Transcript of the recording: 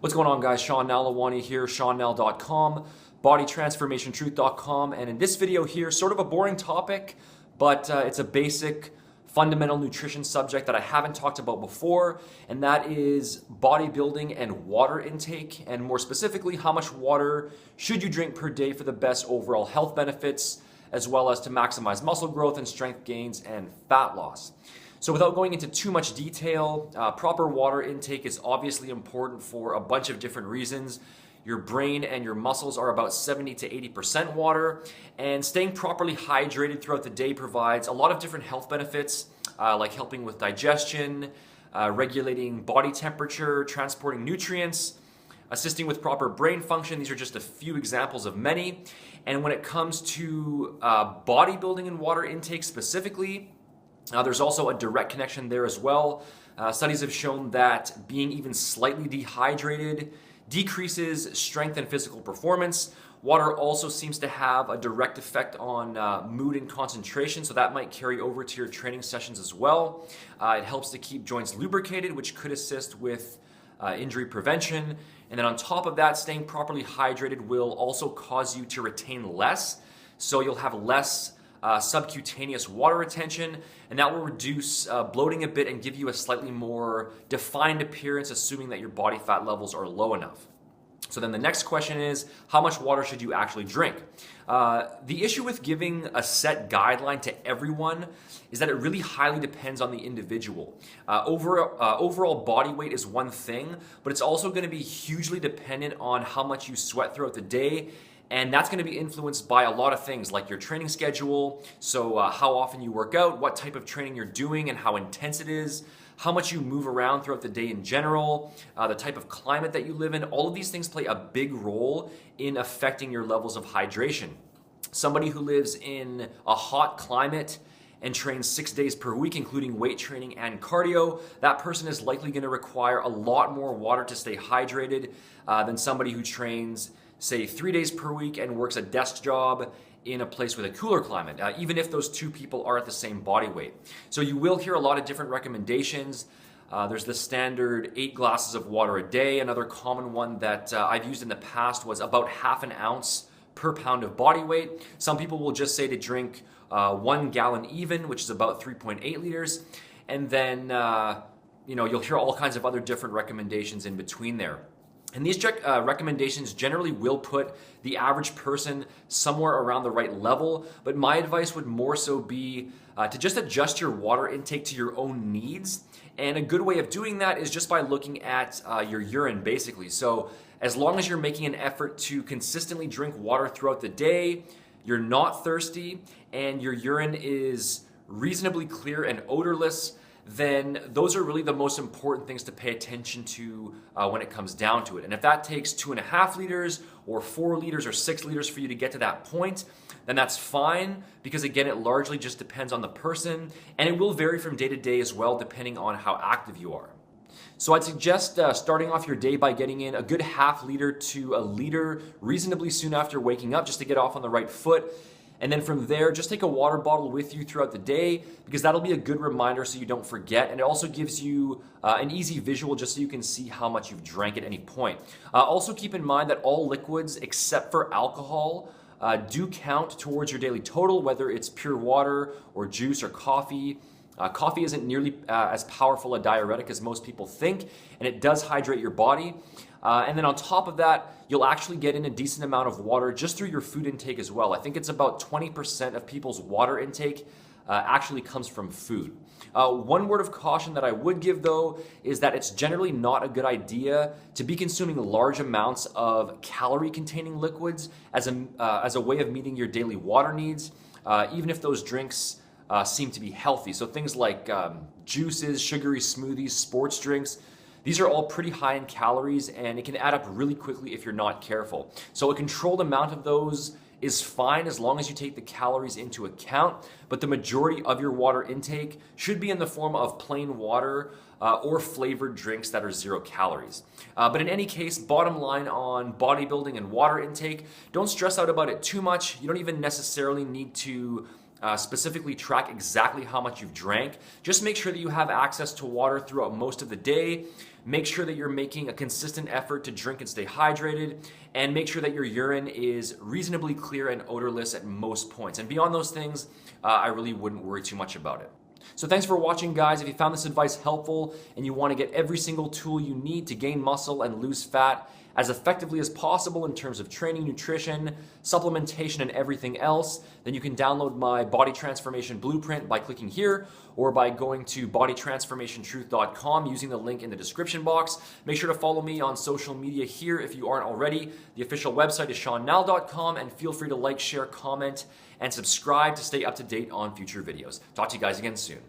What's going on, guys? Sean Nalawani here, SeanNal.com, BodyTransformationTruth.com, and in this video here, sort of a boring topic, but it's a basic fundamental nutrition subject that I haven't talked about before, and that is bodybuilding and water intake, and more specifically, how much water should you drink per day for the best overall health benefits, as well as to maximize muscle growth and strength gains and fat loss. So without going into too much detail, proper water intake is obviously important for a bunch of different reasons. Your brain and your muscles are about 70 to 80% water, and staying properly hydrated throughout the day provides a lot of different health benefits, like helping with digestion, regulating body temperature, transporting nutrients, assisting with proper brain function. These are just a few examples of many. And when it comes to bodybuilding and water intake specifically, there's also a direct connection there as well. Studies have shown that being even slightly dehydrated decreases strength and physical performance. Water also seems to have a direct effect on mood and concentration, so that might carry over to your training sessions as well. It helps to keep joints lubricated, which could assist with injury prevention. And then on top of that, staying properly hydrated will also cause you to retain less, so you'll have less subcutaneous water retention, and that will reduce bloating a bit and give you a slightly more defined appearance, assuming that your body fat levels are low enough. So then the next question is, how much water should you actually drink? The issue with giving a set guideline to everyone is that it really highly depends on the individual. Overall body weight is one thing, but it's also going to be hugely dependent on how much you sweat throughout the day. And that's going to be influenced by a lot of things like your training schedule, so how often you work out, what type of training you're doing and how intense it is, how much you move around throughout the day in general, the type of climate that you live in. All of these things play a big role in affecting your levels of hydration. Somebody who lives in a hot climate and trains 6 days per week, including weight training and cardio, that person is likely going to require a lot more water to stay hydrated than somebody who trains, say, 3 days per week and works a desk job in a place with a cooler climate, even if those two people are at the same body weight. So you will hear a lot of different recommendations. There's the standard 8 glasses of water a day. Another common one that I've used in the past was about half an ounce per pound of body weight. Some people will just say to drink 1 gallon even, which is about 3.8 liters. And then you'll hear all kinds of other different recommendations in between there. And these recommendations generally will put the average person somewhere around the right level, but my advice would more so be to just adjust your water intake to your own needs. And a good way of doing that is just by looking at your urine, basically. So as long as you're making an effort to consistently drink water throughout the day, you're not thirsty, and your urine is reasonably clear and odorless, then those are really the most important things to pay attention to when it comes down to it. And if that takes 2.5 liters or 4 liters or 6 liters for you to get to that point, then that's fine, because again, it largely just depends on the person, and it will vary from day to day as well, depending on how active you are. So I'd suggest starting off your day by getting in a good half liter to a liter reasonably soon after waking up, just to get off on the right foot. And then from there, just take a water bottle with you throughout the day, because that'll be a good reminder so you don't forget. And it also gives you an easy visual just so you can see how much you've drank at any point. Also keep in mind that all liquids except for alcohol do count towards your daily total, whether it's pure water or juice or coffee. Coffee isn't nearly as powerful a diuretic as most people think, and it does hydrate your body. And then on top of that, you'll actually get in a decent amount of water just through your food intake as well. I think it's about 20% of people's water intake actually comes from food. One word of caution that I would give, though, is that it's generally not a good idea to be consuming large amounts of calorie-containing liquids as a way of meeting your daily water needs, even if those drinks seem to be healthy. So things like juices, sugary smoothies, sports drinks, these are all pretty high in calories, and it can add up really quickly if you're not careful. So a controlled amount of those is fine as long as you take the calories into account, but the majority of your water intake should be in the form of plain water or flavored drinks that are 0 calories. But in any case, bottom line on bodybuilding and water intake, don't stress out about it too much. You don't even necessarily need to specifically track exactly how much you've drank. Just make sure that you have access to water throughout most of the day. Make sure that you're making a consistent effort to drink and stay hydrated, and make sure that your urine is reasonably clear and odorless at most points. And beyond those things, I really wouldn't worry too much about it. So thanks for watching, guys. If you found this advice helpful and you want to get every single tool you need to gain muscle and lose fat as effectively as possible in terms of training, nutrition, supplementation, and everything else, then you can download my Body Transformation Blueprint by clicking here or by going to bodytransformationtruth.com using the link in the description box. Make sure to follow me on social media here if you aren't already. The official website is SeanNall.com, and feel free to like, share, comment, and subscribe to stay up to date on future videos. Talk to you guys again soon.